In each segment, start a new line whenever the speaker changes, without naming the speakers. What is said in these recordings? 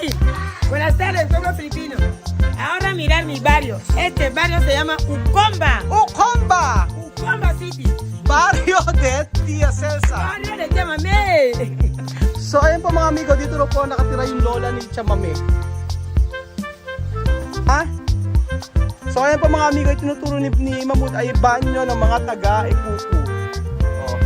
Ay, buenas tardes, pueblo filipino. Ahora mirar mi barrio. Este barrio se llama Ucomba.
Ucomba!
Ucomba City.
Barrio de Tia Celsa.
Barrio de Chamamé.
So ayun po mga amigo, dito na po nakatira yung lola ni Chamamé. Ha? So ayun po mga amigo, itinuturo ni Mamud ay banyo ng mga taga-Ipuku. Oh.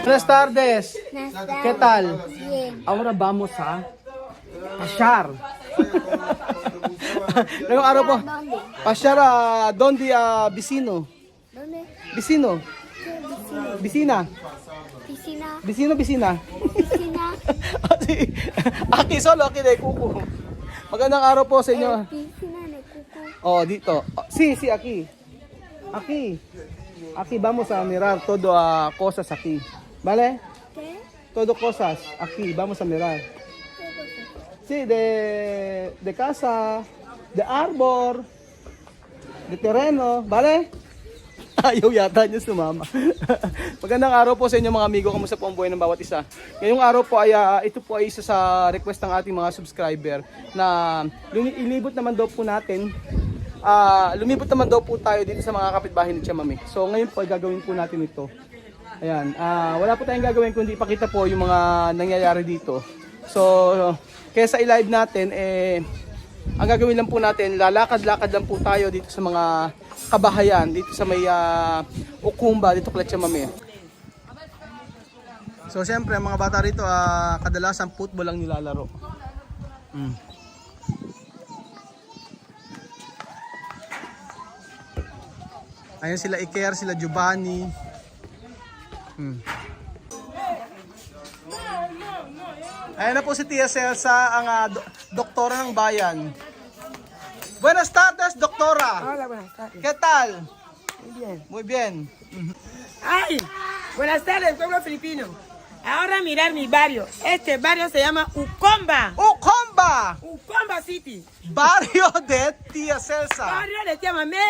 Buenas tardes. ¿Qué tal?
Bien.
Ahora vamos a pasyar. Ngayong araw po.
¿Dónde?
Pasyar donde Vicino.
¿Dónde?
Vicino.
¿Qué vecino?
Vicina.
Piscina.
Vicino, Vicina.
Piscina.
Aki solo, aki de kuku. Magandang araw po sa inyo.
Piscina de Cuco.
Oh, dito. Oh, sí, aquí. Aquí. Aquí vamos a mirar todo cosas aquí. ¿Vale?
¿Qué?
Todo cosas aquí, vamos a mirar.
¿Qué cosa?
Sí, de casa, de árbol, de terreno, ¿vale? Ayaw yata niya sumama. Magandang araw po sa inyo mga amigo, kamusta po ang buhay ng bawat isa. Ngayong araw po ay ito po ay isa sa request ng ating mga subscriber na ilibot naman daw po natin. Lumibot naman daw po tayo dito sa mga kapitbahay ni Chamamé. So ngayon po ay gagawin po natin ito. Ayan, wala po tayong gagawin kundi ipakita po yung mga nangyayari dito. So, kaysa i-live natin, ang gagawin lang po natin, lalakad-lakad lang po tayo dito sa mga kabahayan, dito sa may Ucomba, dito kay Chamamé. So, siyempre, ang mga bata rito, kadalasan football lang nilalaro. Ayan sila Iker, sila Giovanni. Ayan na po si Tia Celsa, ang doktora ng bayan. Buenas tardes, doktora.
Hola, buenas tardes.
¿Qué tal?
Muy bien.
Muy bien.
Ay, buenas tardes, pueblo filipino. Ahora mirar mi barrio. Este barrio se llama Ucomba.
Ucomba!
Ucomba City.
Barrio de Tia Celsa.
Barrio de Chamamé.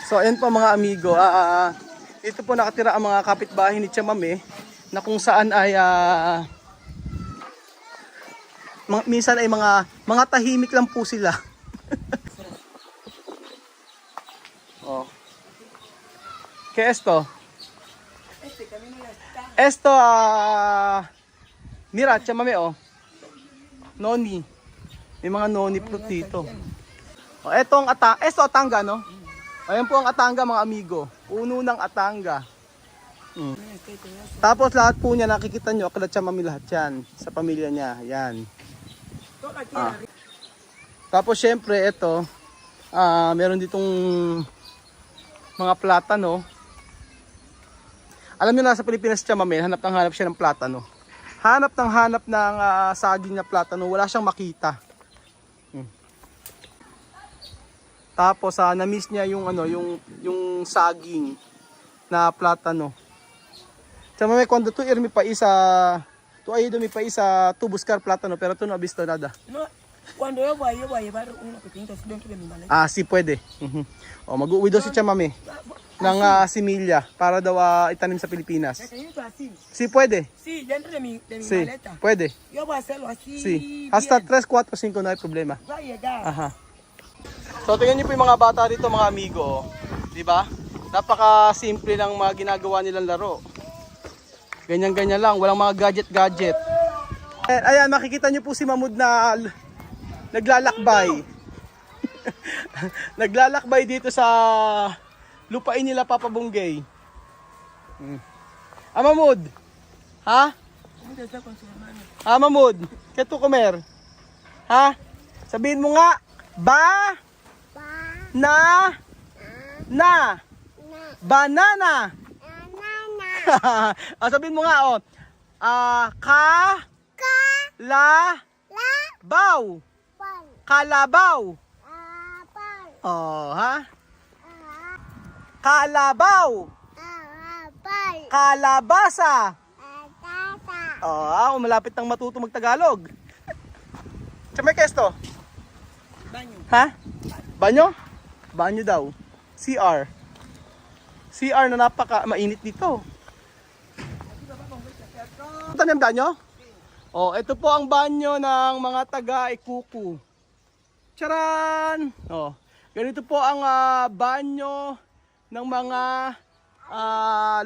So ayan po mga amigo, ito po nakatira ang mga kapitbahay ni Chamamé na kung saan ay minsan ay mga tahimik lang po sila. Oh. ¿Qué esto? Esto mira, Chamamé oh. Noni. May mga noni po dito. Oh, esto atanga no? Ayan po ang atanga mga amigo. Puno ng atanga. Tapos lahat po niya nakikita nyo, kala Chamamé lahat yan. Sa pamilya niya. Yan. Tapos syempre ito, meron ditong mga platano. Alam niyo na sa Pilipinas Chamamé, hanap siya ng platano. Hanap ng saging na platano, wala siyang makita. Tapos na-miss niya yung yung saging na platano. Chamamé quando tu irmi pa isa tu ha ido mi país tu buscar plátano pero tu no has visto nada.
No, cuando yo voy a llevar unos pequeñitos dentro de mi maleta.
Sí pwede. O mag-uwi daw si Chamamé ng similya para daw itanim sa Pilipinas.
Pequeñito así.
Sí pwede.
Sí, dentro de mi
Sí,
maleta.
pwede.
Yo voy a hacerlo así.
Sí. Hasta
bien.
3, 4, 5 no hay problema.
Va a llegar.
Aha. So tingnan niyo po yung mga bata dito mga amigo, 'di ba? Napaka-simple ng mga ginagawa nilang laro. Ganyan-ganyan lang, walang mga gadget-gadget. Ayan, makikita niyo po si Mamud na naglalakbay. Naglalakbay dito sa lupain nila Papa Bunggay. Mamud. Ha?
¿Dónde está con su hermano?
Mamud, ¿qué tu comer? Ha? Sabihin mo nga, ba? Na? Banana. Sabihin mo nga,
Ka.
La.
La.
Baw.
Pan.
Kalabaw.
Pan.
Oh, ha? Kalabaw.
Pan.
Kalabasa.
Tata.
Oh, malapit nang matuto mag-Tagalog. Chamay kesto.
Banyo.
Ha? Banyo? Banyo daw. CR. CR na napaka mainit dito. Ito na yung banyo? Oh, ito po ang banyo ng mga taga-Ikuku. Charan! Oh, ganito po ang banyo ng mga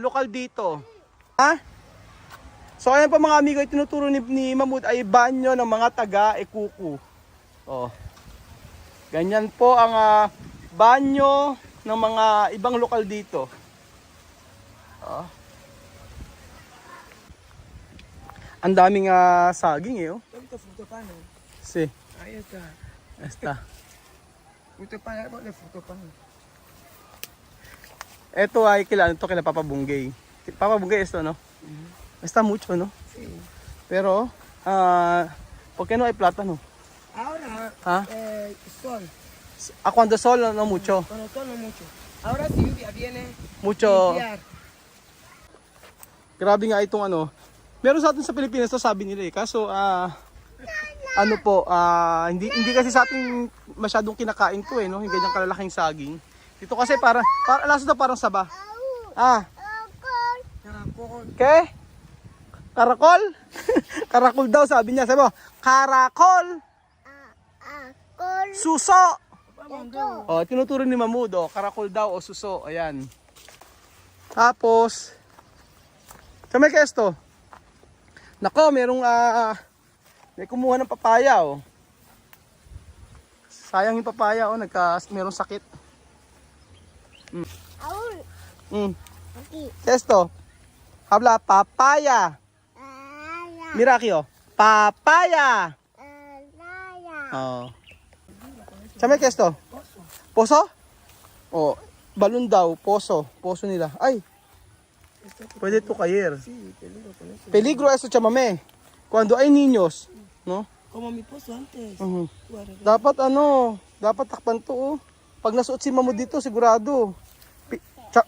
lokal dito. Ha? So ayan po mga amigo, itinuturo ni Mahmoud ay banyo ng mga taga-Ikuku. Oh. Ganyan po ang banyo ng mga ibang lokal dito. Oh. Ang daming saging eh, oh.
Ito fruto pan.
Si,
Ahí está.
esta.
Fruto pan, árbol de fruto pan.
Ito ay kila Papa Bunggay. Papa Bunggay ito, no? Está mucho, no?
Sí.
Pero, ¿por qué no hay plátano?
Ahora,
¿Ah?
sol.
Cuando sol, no mucho.
Cuando sol no mucho. Ahora si lluvia viene,
Mucho.
limpiar.
Grabe nga itong ano. Meron sa atin sa Pilipinas to, sabi nila eh. Kaso, ano po, hindi kasi sa atin masyadong kinakain to eh, no? Yung ganyang kalalaking saging. Dito kasi parang laso daw parang saba.
Caracol.
Okay? Karakol? Karakol daw sabi niya. Sabi mo, karakol,
Kol.
suso.
Ito.
Oh, tinuturo ni Mahmoud, oh, karakol daw o suso. Ayan. Tapos, kami kesto. Nako, may kumuha ng papaya, oh. Sayang yung papaya, oh, merong sakit.
Aul. Aquí.
Kesto. Habla, papaya.
Aya.
Mira aquí, oh. Papaya.
Aya.
Oh. Chame kesto. Poso? Oh, balon daw, poso. Poso nila. Ay, pwede to caer.
Sí, peligro con eso.
Peligro eso, chamame. Cuando hay niños, no?
Como mi pozo antes.
Mhm.
Guarda.
Dapat takpan to, oh. Pag nasuot si Mahmoud dito, sigurado.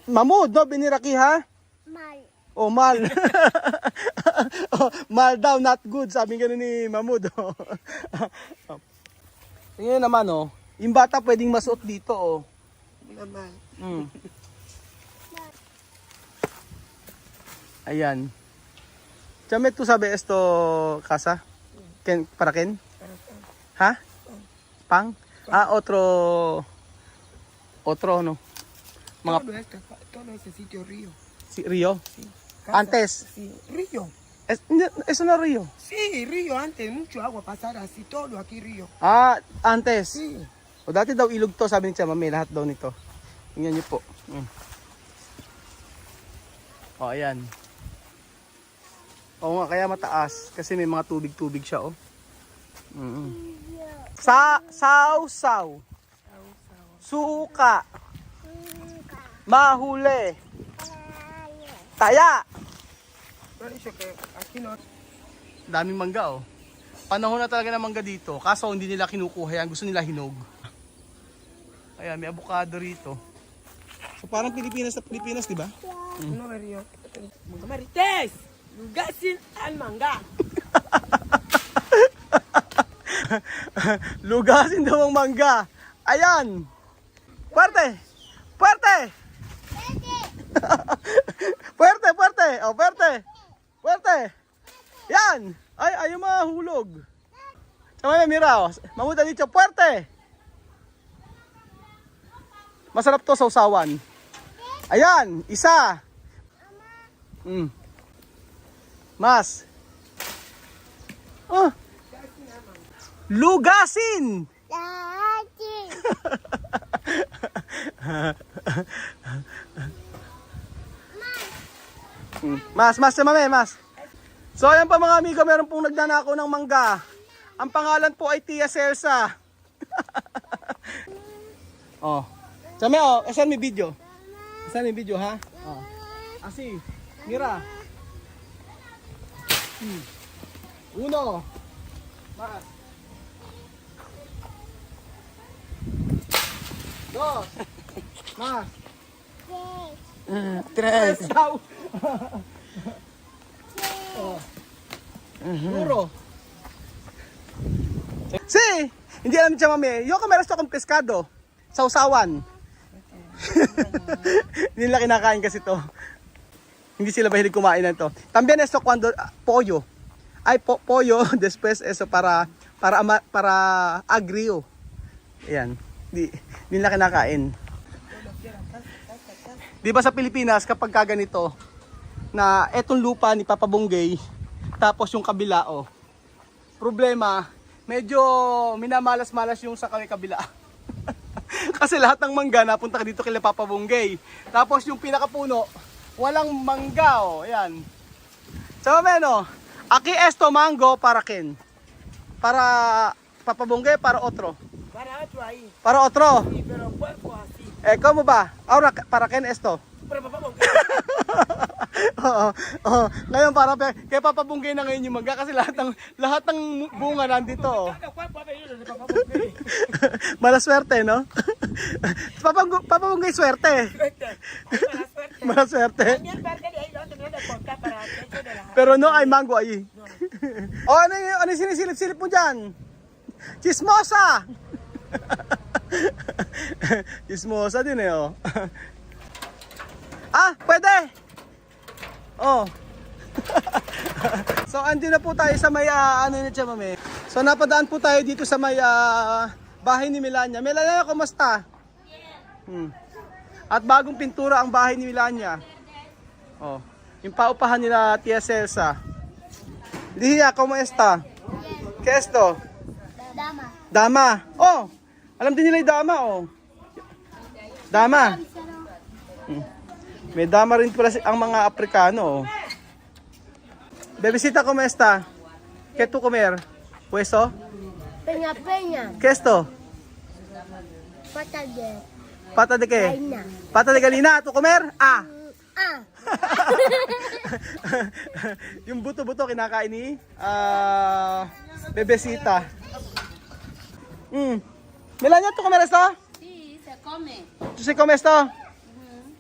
Mahmoud, no, biniraki ha?
Mal.
Oh, mal. Oh, mal daw, not good. Sabi nga ni Mahmoud. Oh. Tingnan naman, oh. Yung bata pwedeng masuot dito, oh.
Normal.
Mm. Ayan. Chame, tu sabe esto, casa? Para quién? ¿Ha? Pang? Otro, no? Mga
Todo ese sitio río.
Río.
Sí.
Antes.
Sí, río.
Eso no es río.
Sí, río antes, mucho agua pasar así, todo aquí río.
Antes.
Sí.
O dati daw ilog to, sabi ni Chamame, lahat daw nito. Tingnan niyo po. O, ayan. Oo nga, kaya mataas. Kasi may mga tubig-tubig siya, oh. Sausaw. Suka. Mahuli. Taya.
Pero dice que aquí no.
Daming mangga, oh. Panahon na talaga ng mangga dito. Kaso hindi nila kinukuha yan. Gusto nila hinog. Ayan, may avocado rito. So parang Pilipinas na Pilipinas, di ba?
No me río. Marites, lugasin al manga.
Lugasin daw ang mangga. Ayan. Puerte. Puerte. Puerte, puerte. Oh, puerte. Puerte. Yan. Ay, ayaw mahulog. Sama mira, oh. Mamuda dito, puerte. Masarap to sa usawan. Ayan, isa. Mas. Oh. Lugasin.
Lagi.
Mas, mame, mas. So ayan pa mga amigo, meron pong nagnanakaw ng mangga. Ang pangalan po ay Tia Celsa. Oh. Same, oh, saan may video? Saan may video, ha? Oh. Asi, mira. Uno. Mas. Dos. Mas.
Tres.
Daw. Oh. Duro. Si, hindi alam siya mami. Yung kameras to kong pescado. Sausawan. Hindi nila kinakain kasi to. Hindi sila mahilig kumain na to. También esto cuando pollo. Ay pollo después eso para agrio. Ayan. Hindi nila kinakain. Di ba sa Pilipinas kapag kaganito na etong lupa ni Papa Bonggay tapos yung kabila problema medyo minamalas-malas yung sa kabila. Kasi lahat ng mangga napunta dito kay Papa Bonggay. Tapos yung pinakapuno walang mangga ayan. So meno, aquí esto mango para quién? Para Papa Bonggay, para otro.
Para otro ahí.
Para otro.
Sí, pero cuerpo así.
¿Cómo va? Ahora, ¿para quién esto?
Pero papá,
Oo. Ngayon para kay Papa Bonggay na ngayon yung mangga kasi lahat ng bunga nandito. Mala swerte, no? Papa Bonggay swerte. Mala swerte. Pero no ay mango ay. Ano yung sinisilip-silip mo diyan? Chismosa. Chismosa din pwede. So andito na po tayo sa may mami. So napadaan po tayo dito sa may bahay ni Melania. Melania, kumusta? At bagong pintura ang bahay ni Melania. Yung paupahan nila Tia Celsa. Liya, kumusta? ¿Qué esto?
Dama.
Dama. Alam din nila yung dama Dama. May dama rin pala ang mga Aprikano. Bebecita, kumusta? ¿Qué tú comer? ¿Hueso?
Peña, peña.
¿Qué esto?
Pata de
¿Pata de qué?
gallina.
¿Pata de gallina? ¿Tú comer? Yung buto-buto kinakain ni Bebecita. Melania, ¿tú comer esto?
Sí, se come.
¿Tú sí comes esto?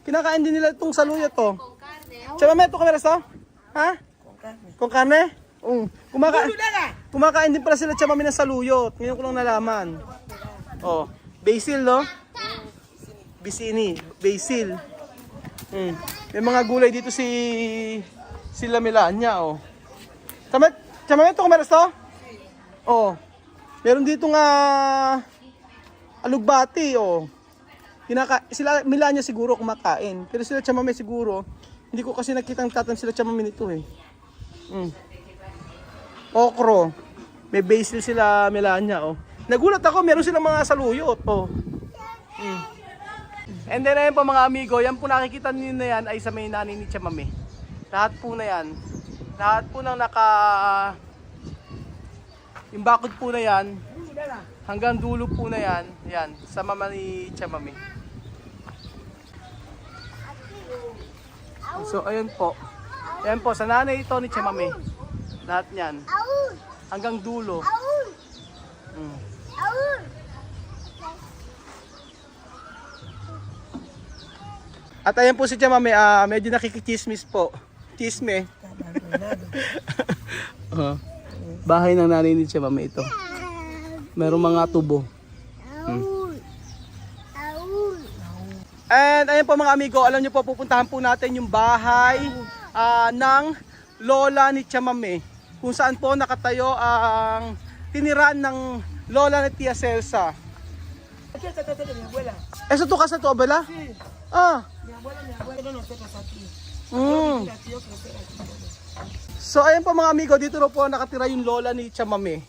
Kinakain din nila itong saluyot to. Chama, ¿tú comer esto? Ha? Con carne? Kumakain din pala sila chamami ng saluyot. Ngayon ko lang nalaman. Basil, no? Basil. May mga gulay dito sila Melania, Chama, ito kumaras to? Meron dito nga alugbati, sila Melania siguro kumakain. Pero sila chamami siguro, hindi ko kasi nakitang sila chamami nito Okro. May basil sila Melania, Nagulat ako, meron silang mga saluyot, And then ayun po mga amigo, yan po nakikita niyo na yan ay sa may nanay ni Chamami. Lahat po na yan. Lahat po ng yung bakod po na yan, hanggang dulo po na yan, yan, sa mama ni Chamami. So ayun po. Ayan po, sa nanay ito ni Chamami. Lahat yan. Hanggang dulo. At ayan po si Chamami, medyo nakikichismis po. Chisme. Bahay ng nanay ni Chamami ito. Merong mga tubo. And ayan po mga amigo, alam nyo po, pupuntahan po natin yung bahay ng lola ni Chamami. Kung saan po nakatayo ang tiniran ng lola ni Tia Celsa. Eso tu casa tu abuela?
Sí. Mi abuela nosotros aquí.
So ayan po mga amigo, dito ro po nakatira yung lola ni Chamami.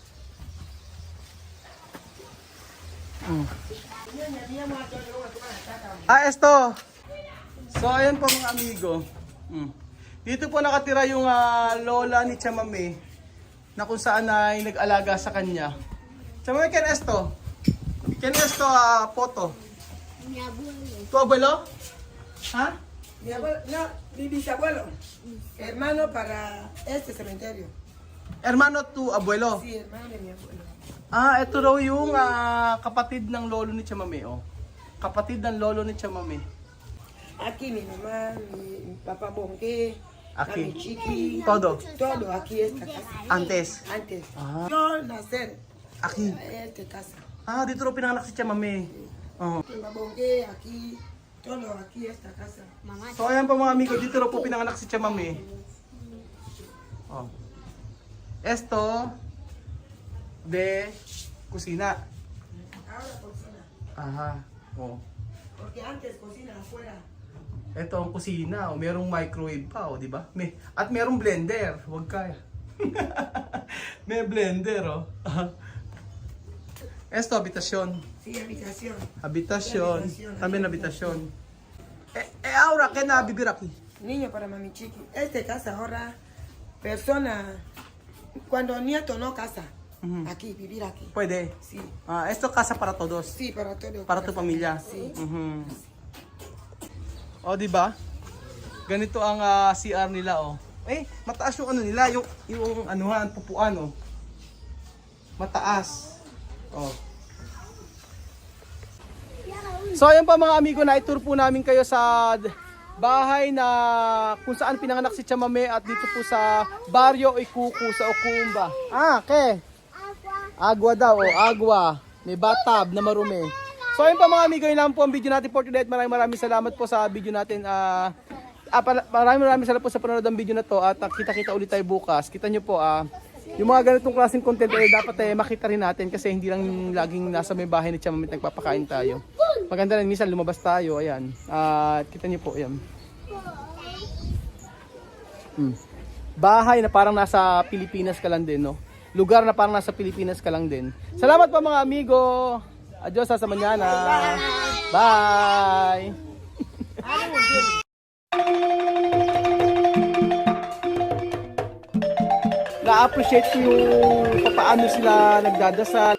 Esto. So ayan po mga amigo. Dito po nakatira yung lola ni Chamami na kung saan ay nag-alaga sa kanya. Chamami, ken esto? Ken esto photo?
Mi abuelo.
Tu abuelo? Ha?
Mi abuela, no, Mi bisabuelo. Hermano para este cementerio.
Hermano to abuelo.
Sí, hermano de mi abuelo.
Ah, ito raw yung kapatid ng lolo ni Chamame, oh. Kapatid ng lolo ni Chamame.
Aquí mi mamá, mi papá Bonque,
Aquí.
mi chiqui.
Todo.
Todo aquí esta casa.
Antes.
Antes.
Ah.
Yo nacer.
Aki.
Esta casa.
Ah, dito raw pinanganak si Chamame. Oh.
Mi papá Bonque, aquí. Todo aquí esta casa.
So ayan po mga amigo, dito raw po pinanganak si Chamame. Oh. Esto de cocina.
Ahora cocina.
Aha. Oh.
Porque antes cocina afuera.
Ito ang kusina, oh. Merong microwave pa, oh, di ba? At merong blender, huwag kaya. May blender, oh. Esto, habitasyon.
Sí, habitación.
Habitasyon.
Habitasyon.
También habitasyon. Ahora, ¿qué na vivir aquí?
Niño para mami chiqui. Esta casa ahora, persona, cuando nieto no casa,
Ujú.
aquí, vivir aquí.
Pwede.
Sí,
Esto casa para todos.
sí, para todo.
Para tu pamilya.
Sí.
Mhm. O, di ba? Ganito ang CR nila, oh. Mataas yung ano nila, yung anuhan, pupuan, oh. Mataas. Oh. So, ayan pa mga amigo, na-tour po namin kayo sa bahay na kung saan pinanganak si Chamame at dito po sa Barrio Ikuku sa Okumba. Agua daw, oh, agua. May bathtub na marumi. So ayun pa mga amigo, yun lang po ang video natin for today. Maraming salamat po sa video natin. Maraming salamat po sa panonood ng video na to at kita-kita ulit tayo bukas. Kita nyo po, yung mga ganitong klaseng content dapat makita rin natin kasi hindi lang laging nasa may bahay ni Chamame nagpapakain tayo. Maganda rin, minsan lumabas tayo, ayan. Kita nyo po, ayan. Bahay na parang nasa Pilipinas ka lang din, no? Lugar na parang nasa Pilipinas ka lang din. Salamat pa mga amigo. Adios, hasta mañana. Bye. Na-appreciate ko yung paano sila nagdadasal.